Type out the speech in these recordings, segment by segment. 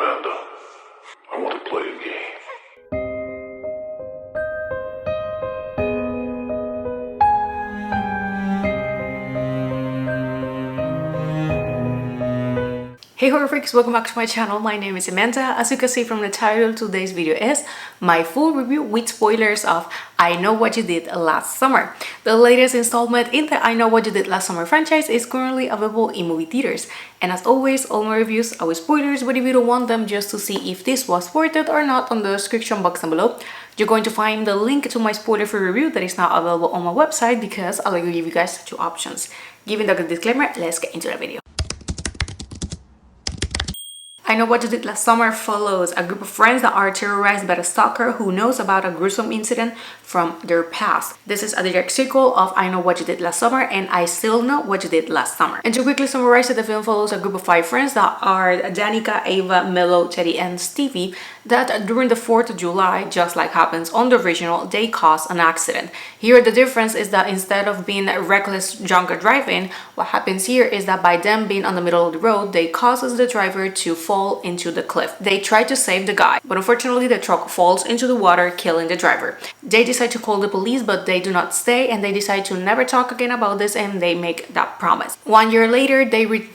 Amanda, I want to play a game. Hey horror freaks, welcome back to my channel. My name is Amanda. As you can see from the title, today's video is my full review with spoilers of I Know What You Did Last Summer. The latest installment in the I Know What You Did Last Summer franchise is currently available in movie theaters. And as always, all my reviews are with spoilers, but if you don't want them just to see if this was worth it or not, on the description box down below, you're going to find the link to my spoiler-free review that is now available on my website because I'll give you guys two options. Given that disclaimer, let's get into the video. I Know What You Did Last Summer follows a group of friends that are terrorized by a stalker who knows about a gruesome incident from their past. This is a direct sequel of I Know What You Did Last Summer and I Still Know What You Did Last Summer. And to quickly summarize it, the film follows a group of 5 friends that are Danica, Ava, Melo, Teddy, and Stevie that during the 4th of July, just like happens on the original, they cause an accident. Here the difference is that instead of being reckless drunk driving, what happens here is that by them being on the middle of the road, they causes the driver to fall into the cliff. They try to save the guy, but unfortunately the truck falls into the water, killing the driver. They decide to call the police, but they do not stay, and they decide to never talk again about this, and they make that promise. 1 year later,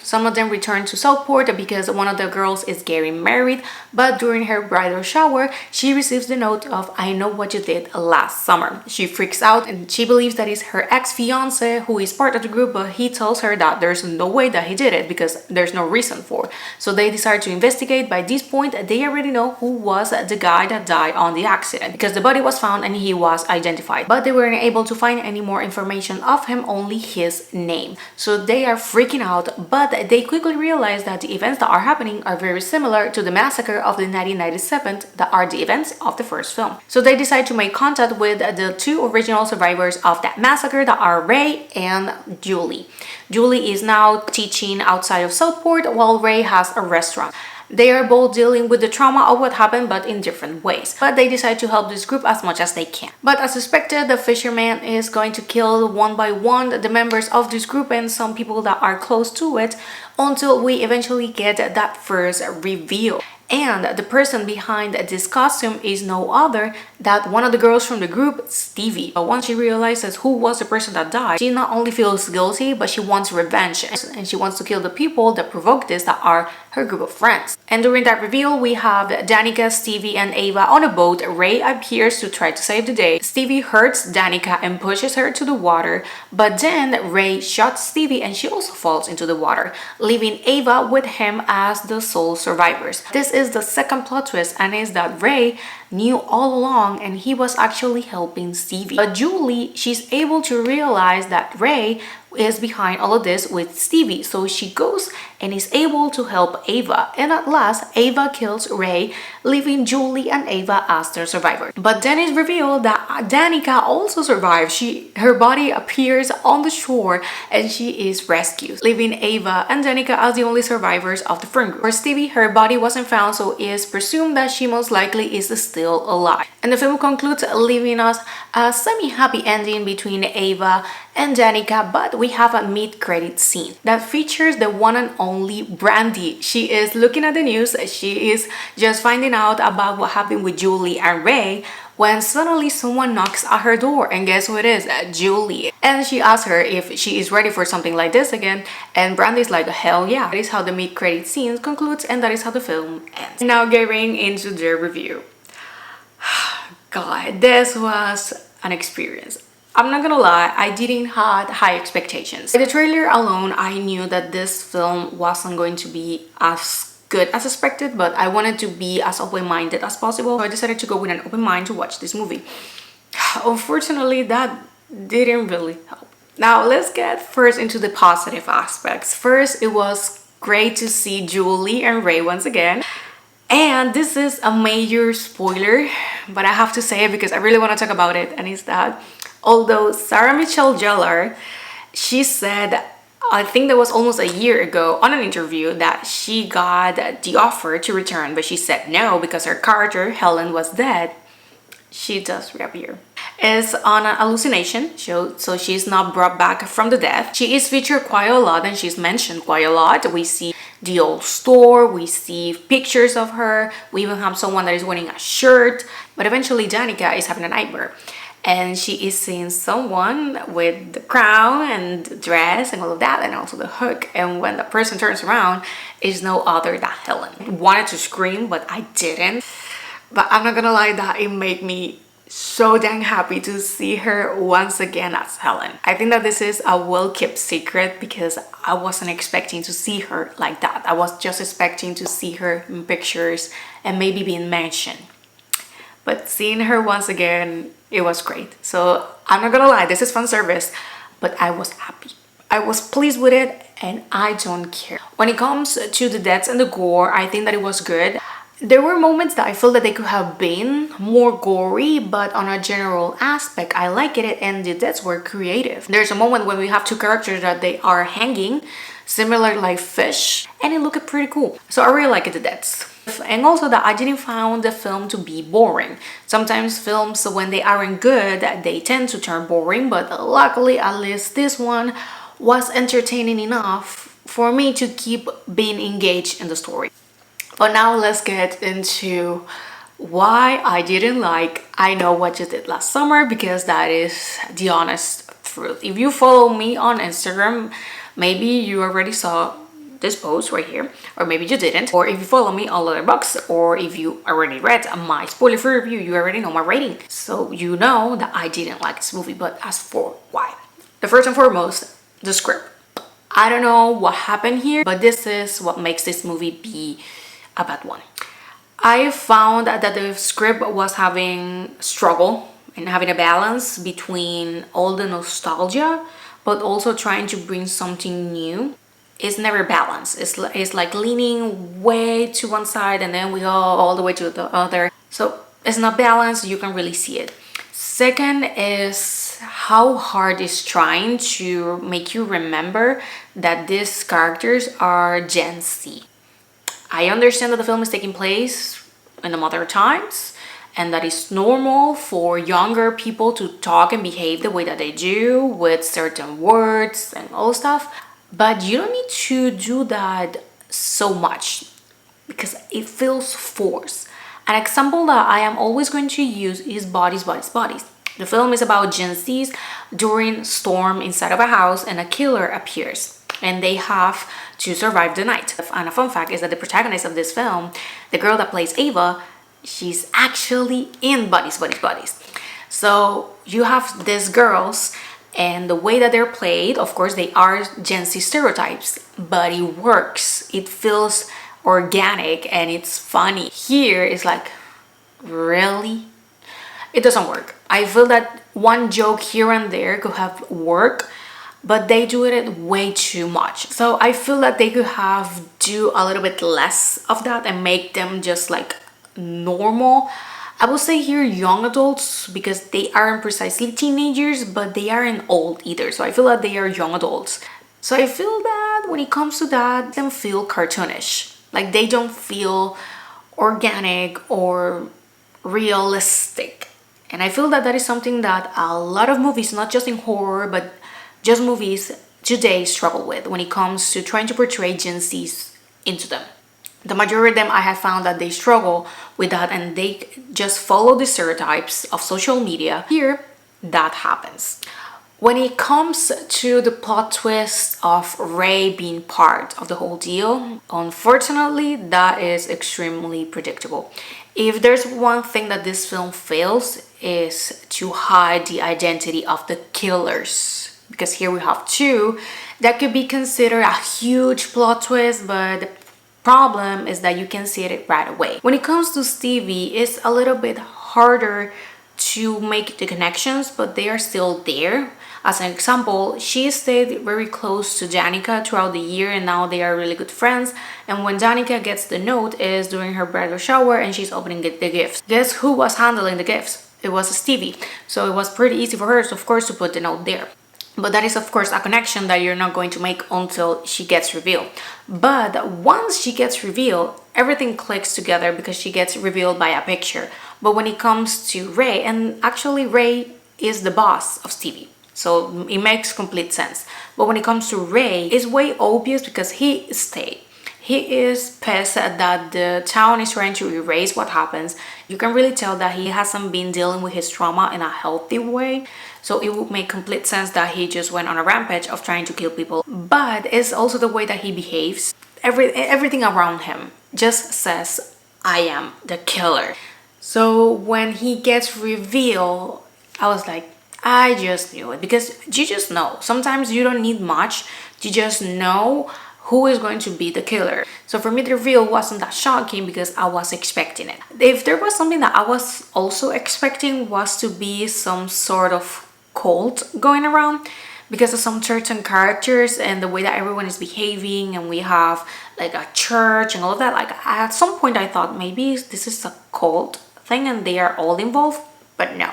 some of them return to Southport because one of the girls is getting married, but during her bridal shower, she receives the note of I Know What You Did Last Summer. She freaks out and she believes that it's her ex-fiance who is part of the group, but he tells her that there's no way that he did it because there's no reason for it. So they decide to investigate. By this point, they already know who was the guy that died on the accident because the body was found and he was identified, but they weren't able to find any more information of him, only his name. So they are freaking out, but they quickly realize that the events that are happening are very similar to the massacre of the 1997 that are the events of the first film. So they decide to make contact with the 2 original survivors of that massacre that are Ray and Julie. Julie is now teaching outside of Southport while Ray has a restaurant. They are both dealing with the trauma of what happened, but in different ways. But they decide to help this group as much as they can. But as suspected, the fisherman is going to kill one by one the members of this group and some people that are close to it until we eventually get that first reveal. And the person behind this costume is no other than one of the girls from the group, Stevie. But once she realizes who was the person that died, she not only feels guilty, but she wants revenge. And she wants to kill the people that provoked this, that are her group of friends. And during that reveal, we have Danica, Stevie, and Ava on a boat. Ray appears to try to save the day. Stevie hurts Danica and pushes her to the water. But then Ray shoots Stevie and she also falls into the water, leaving Ava with him as the sole survivors. This is the second plot twist, and is that Ray knew all along and he was actually helping Stevie. But Julie, she's able to realize that Ray is behind all of this with Stevie, so she goes and is able to help Ava, and at last Ava kills Ray, leaving Julie and Ava as their survivors. But then it's revealed that Danica also survives. Her body appears on the shore and she is rescued, leaving Ava and Danica as the only survivors of the friend group. For Stevie, her body wasn't found, so it is presumed that she most likely is still alive. And the film concludes, leaving us a semi-happy ending between Ava and Danica, but we have a mid-credit scene that features the one and only Brandy. She is looking at the news. She is just finding out about what happened with Julie and Ray when suddenly someone knocks at her door, and guess who it is? Julie. And she asks her if she is ready for something like this again, and Brandy's like, hell yeah. That is how the mid-credit scene concludes, and that is how the film ends. Now getting into the review. God, this was an experience. I'm not gonna lie, I didn't have high expectations. By the trailer alone, I knew that this film wasn't going to be as good as expected, but I wanted to be as open-minded as possible. So I decided to go with an open mind to watch this movie. Unfortunately, that didn't really help. Now, let's get first into the positive aspects. First, it was great to see Julie and Ray once again. And this is a major spoiler, but I have to say it because I really want to talk about it, and it's that although Sarah Michelle Gellar, she said, I think that was almost a year ago on an interview, that she got the offer to return, but she said no because her character, Helen, was dead. She does reappear. is on an hallucination, so she's not brought back from the death. She is featured quite a lot and she's mentioned quite a lot. We see the old store, we see pictures of her, we even have someone that is wearing a shirt. But eventually Danica is having a nightmare and she is seeing someone with the crown and dress and all of that, and also the hook, and when the person turns around, it's no other than Helen. Wanted to scream, but I didn't. But I'm not gonna lie, that it made me so dang happy to see her once again as Helen. I think that this is a well-kept secret because I wasn't expecting to see her like that. I was just expecting to see her in pictures and maybe being mentioned. But seeing her once again, it was great. So I'm not gonna lie, this is fan service, but I was happy. I was pleased with it and I don't care. When it comes to the deaths and the gore, I think that it was good. There were moments that I feel that they could have been more gory, but on a general aspect, I like it and the deaths were creative. There's a moment when we have two characters that they are hanging, similar like fish, and it looked pretty cool. So I really liked the deaths. And also that I didn't find the film to be boring. Sometimes films, when they aren't good, they tend to turn boring, but luckily at least this one was entertaining enough for me to keep being engaged in the story. But now let's get into why I didn't like I Know What You Did Last Summer, because that is the honest truth. If you follow me on Instagram, maybe you already saw this post right here, or maybe you didn't, or if you follow me on Letterboxd, or if you already read my spoiler-free review, you already know my rating, so you know that I didn't like this movie. But as for why, the first and foremost, the script. I don't know what happened here, but this is what makes this movie be a bad one. I found that the script was having struggle and having a balance between all the nostalgia, but also trying to bring something new. It's never balanced. It's like leaning way to one side and then we go all the way to the other. So it's not balanced, you can really see it. Second is how hard it's trying to make you remember that these characters are Gen Z. I understand that the film is taking place in the modern times and that it's normal for younger people to talk and behave the way that they do with certain words and all stuff. But you don't need to do that so much because it feels forced. An example that I am always going to use is Bodies, Bodies, Bodies. The film is about Gen Zs during storm inside of a house and a killer appears and they have to survive the night. And a fun fact is that the protagonist of this film, the girl that plays Ava, she's actually in Bodies, Bodies, Bodies. So you have these girls and the way that they're played, of course, they are Gen Z stereotypes, but it works. It feels organic and it's funny. Here it's like, really? It doesn't work. I feel that one joke here and there could have worked, but they do it way too much. So I feel that they could have do a little bit less of that and make them just like normal. I would say here young adults because they aren't precisely teenagers, but they aren't old either. So I feel that they are young adults. So I feel that when it comes to that, they feel cartoonish. Like they don't feel organic or realistic. And I feel that that is something that a lot of movies, not just in horror, but just movies today struggle with when it comes to trying to portray Gen Zs into them. The majority of them, I have found that they struggle with that and they just follow the stereotypes of social media. Here, that happens. When it comes to the plot twist of Ray being part of the whole deal, unfortunately, that is extremely predictable. If there's one thing that this film fails is to hide the identity of the killers. Because here we have two that could be considered a huge plot twist, but the problem is that you can see it right away. When it comes to Stevie, it's a little bit harder to make the connections, but they are still there. As an example, she stayed very close to Danica throughout the year and now they are really good friends. And when Danica gets the note is during her bridal shower and she's opening the gifts. Guess who was handling the gifts? It was Stevie. So it was pretty easy for her, of course, to put the note there. But that is of course a connection that you're not going to make until she gets revealed. But once she gets revealed, everything clicks together because she gets revealed by a picture. But when it comes to Ray, and actually Ray is the boss of Stevie. So it makes complete sense. But when it comes to Ray, it's way obvious because he stayed. He is pissed that the town is trying to erase what happens. You can really tell that he hasn't been dealing with his trauma in a healthy way. So it would make complete sense that he just went on a rampage of trying to kill people. But it's also the way that he behaves. Everything around him just says, I am the killer. So when he gets revealed, I was like, I just knew it, because you just know. Sometimes you don't need much. You just know who is going to be the killer. So for me, the reveal wasn't that shocking because I was expecting it. If there was something that I was also expecting, was to be some sort of cult going around, because of some certain characters and the way that everyone is behaving, and we have like a church and all of that. Like at some point I thought maybe this is a cult thing and they are all involved, but no.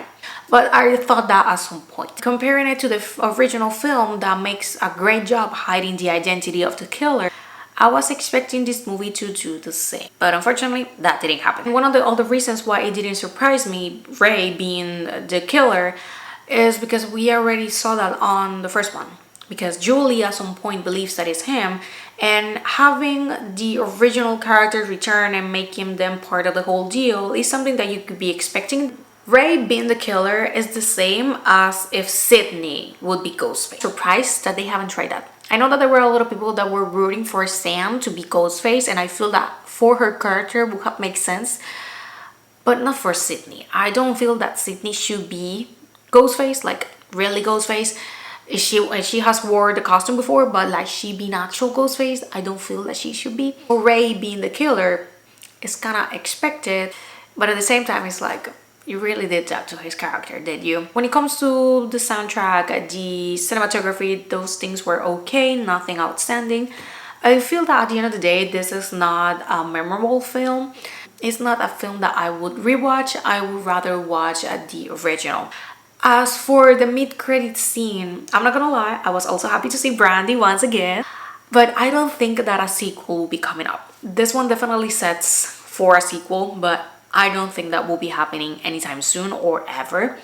But I thought that at some point. Comparing it to the original film that makes a great job hiding the identity of the killer, I was expecting this movie to do the same. But unfortunately, that didn't happen. One of the other reasons why it didn't surprise me, Ray being the killer, is because we already saw that on the first one. Because Julie at some point believes that it's him, and having the original character return and making them part of the whole deal is something that you could be expecting. Ray being the killer is the same as if Sydney would be Ghostface. Surprised that they haven't tried that. I know that there were a lot of people that were rooting for Sam to be Ghostface, and I feel that for her character would have make sense, but not for Sydney. I don't feel that Sydney should be Ghostface, like really Ghostface. She has wore the costume before, but like she being actual Ghostface, I don't feel that she should be. Ray being the killer is kind of expected, but at the same time it's like, you really did that to his character, did you? When it comes to the soundtrack, the cinematography, those things were okay, nothing outstanding. I feel that at the end of the day, this is not a memorable film. It's not a film that I would rewatch. I would rather watch the original. As for the mid-credit scene, I'm not gonna lie, I was also happy to see Brandy once again, but I don't think that a sequel will be coming up. This one definitely sets for a sequel, but I don't think that will be happening anytime soon or ever,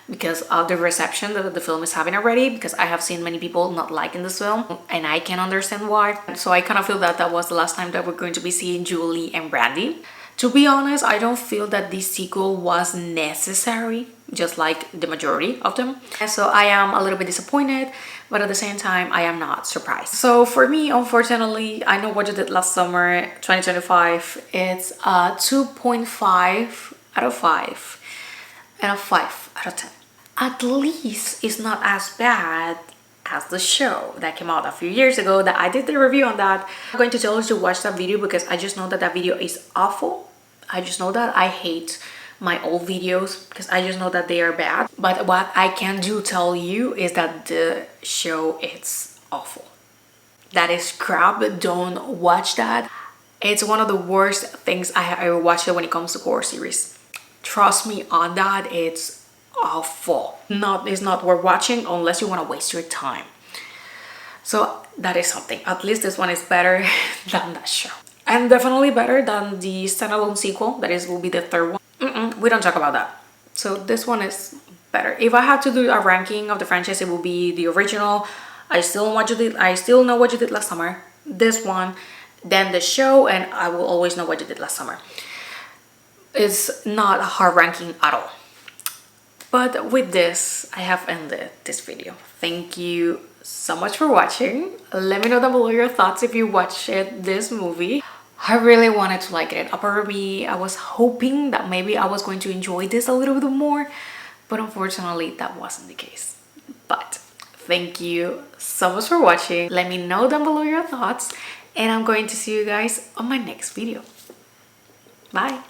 because of the reception that the film is having already, because I have seen many people not liking this film and I can understand why. So I kind of feel that that was the last time that we're going to be seeing Julie and Brandy. To be honest, I don't feel that this sequel was necessary, just like the majority of them. And so I am a little bit disappointed, but at the same time, I am not surprised. So for me, unfortunately, I Know What You Did Last Summer 2025, it's a 2.5 out of 5 and a 5 out of 10. At least it's not as bad as the show that came out a few years ago that I did the review on that. I'm going to tell you to watch that video because I just know that that video is awful. I just know that I hate my old videos because I just know that they are bad. But what I can do tell you is that the show is awful. That is crap. Don't watch that. It's one of the worst things I have ever watched when it comes to horror series. Trust me on that. It's awful. It's not worth watching unless you want to waste your time. So that is something. At least this one is better than that show, and definitely better than the standalone sequel that will be the third one. We don't talk about that. So this one is better. If I had to do a ranking of the franchise, it will be the original, I Still Know What You Did Last Summer, this one, then the show, and I Will Always Know What You Did Last Summer. It's not a hard ranking at all. But with this, I have ended this video. Thank you so much for watching. Let me know down below your thoughts if you watched this movie. I really wanted to like it. Probably I was hoping that maybe I was going to enjoy this a little bit more, but unfortunately that wasn't the case. But thank you so much for watching. Let me know down below your thoughts, and I'm going to see you guys on my next video. Bye.